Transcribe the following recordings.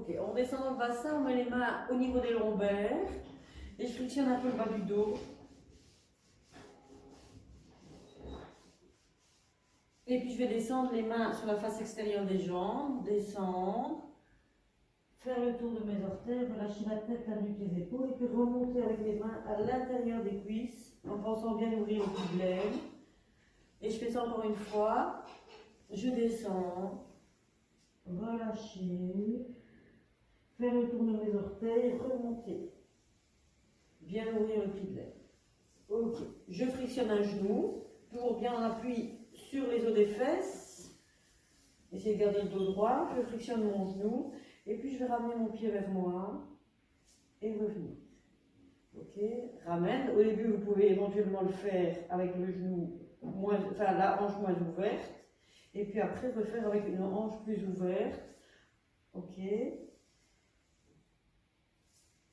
Ok, on descend dans le bassin, on met les mains au niveau des lombaires et je frictionne un peu le bas du dos. Et puis je vais descendre les mains sur la face extérieure des jambes, descendre, faire le tour de mes orteils, relâcher la tête, la nuque, les épaules et puis remonter avec les mains à l'intérieur des cuisses en pensant bien ouvrir le cou de lèvres. Et je fais ça encore une fois. Je descends, relâcher, faire le tour de mes orteils, remonter. Bien ouvrir le pli de lèvres. Ok, je frictionne un genou, toujours bien en appui sur les os des fesses. Essayez de garder le dos droit, je frictionne mon genou et puis je vais ramener mon pied vers moi et revenir. Ok, ramène. Au début, vous pouvez éventuellement le faire avec le genou, la hanche moins ouverte. Et puis après, refaire avec une hanche plus ouverte. Ok.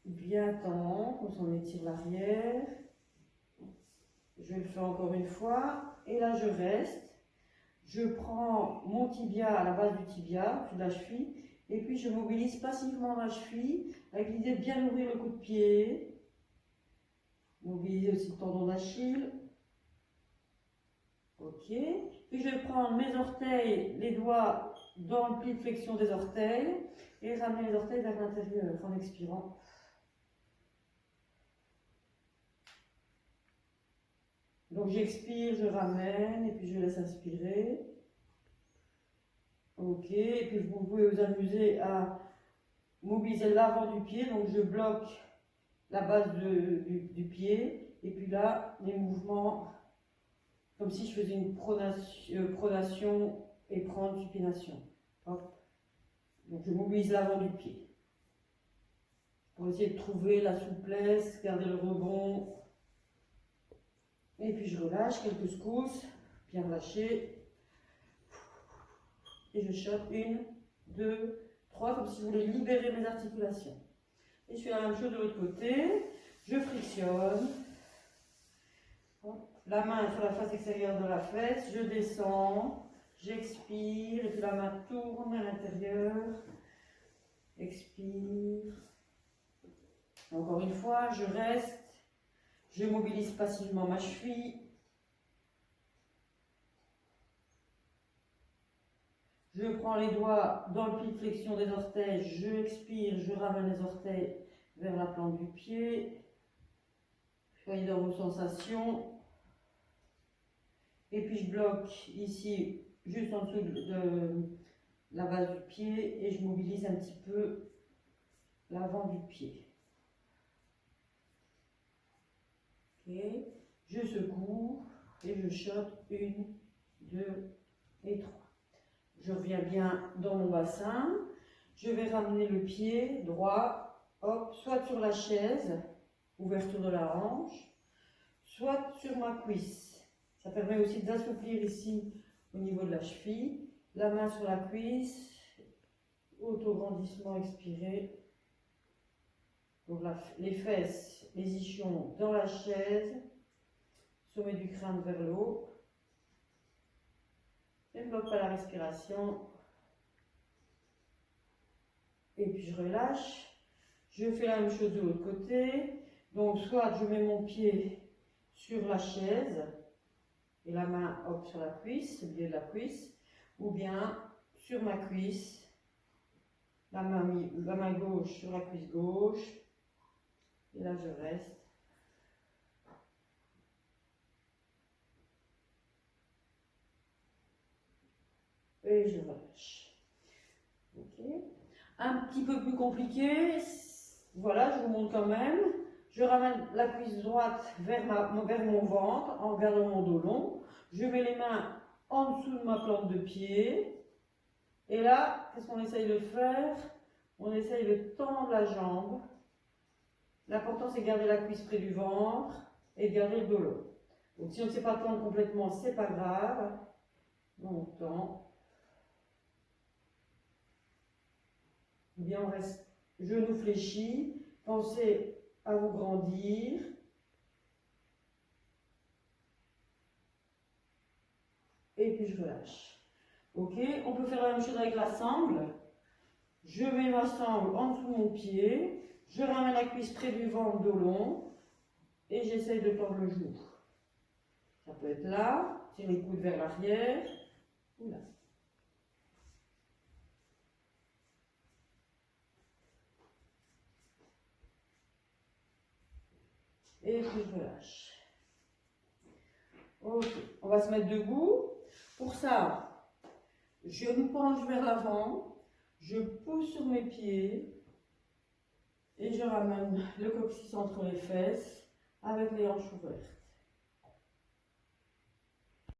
Bien tendre, comme ça on étire l'arrière. Je le fais encore une fois. Et là, je reste. Je prends mon tibia à la base du tibia, de la cheville. Et puis, je mobilise passivement ma cheville avec l'idée de bien ouvrir le coup de pied. Mobiliser aussi le tendon d'Achille. Ok. Puis je vais prendre mes orteils, les doigts dans le pli de flexion des orteils et ramener les orteils vers l'intérieur en expirant. Donc j'expire, je ramène et puis je laisse inspirer. Ok. Et puis vous pouvez vous amuser à mobiliser l'avant du pied. Donc je bloque la base du pied et puis là les mouvements comme si je faisais une pronation et prendre supination. Hop. Donc je mobilise l'avant du pied pour essayer de trouver la souplesse, garder le rebond. Et puis je relâche quelques secousses, bien relâché. Et je chope 1, 2, 3, comme si je voulais libérer mes articulations. Et je fais la même chose de l'autre côté. Je frictionne. La main sur la face extérieure de la fesse, je descends, j'expire, et puis la main tourne à l'intérieur, expire. Encore une fois, je reste, je mobilise passivement ma cheville, je prends les doigts dans le pli de flexion des orteils, je expire, je ramène les orteils vers la plante du pied, soyez dans vos sensations. Et puis je bloque ici, juste en dessous de la base du pied, et je mobilise un petit peu l'avant du pied. Okay. Je secoue et je chope 1, 2 et 3. Je reviens bien dans mon bassin. Je vais ramener le pied droit, hop, soit sur la chaise, ouverture de la hanche, soit sur ma cuisse. Ça permet aussi d'assouplir ici au niveau de la cheville. La main sur la cuisse, auto-grandissement expiré. Donc les fesses, les ischions dans la chaise, sommet du crâne vers le haut. Je ne bloque pas la respiration. Et puis je relâche. Je fais la même chose de l'autre côté. Donc soit je mets mon pied sur la chaise et la main hop sur la cuisse, le biais de la cuisse, ou bien sur ma cuisse, la main gauche sur la cuisse gauche. Et là je reste. Et je relâche. Ok. Un petit peu plus compliqué. Voilà, je vous montre quand même. Je ramène la cuisse droite vers mon ventre en gardant mon dos long. Je mets les mains en dessous de ma plante de pied. Et là, qu'est-ce qu'on essaye de faire? On essaye de tendre la jambe. L'important, c'est de garder la cuisse près du ventre et de garder le dos long. Donc, si on ne sait pas tendre complètement, c'est pas grave. On tend. Ou bien on reste genou fléchi. Pensez à vous grandir. Et puis je relâche. Ok, on peut faire la même chose avec la sangle. Je mets ma sangle en dessous de mon pied, je ramène la cuisse près du ventre, dos long, et j'essaye de tendre le genou. Ça peut être là, tirer le coude vers l'arrière, ou là. Et puis je relâche. Ok, on va se mettre debout. Pour ça, je me penche vers l'avant, je pousse sur mes pieds et je ramène le coccyx entre les fesses avec les hanches ouvertes.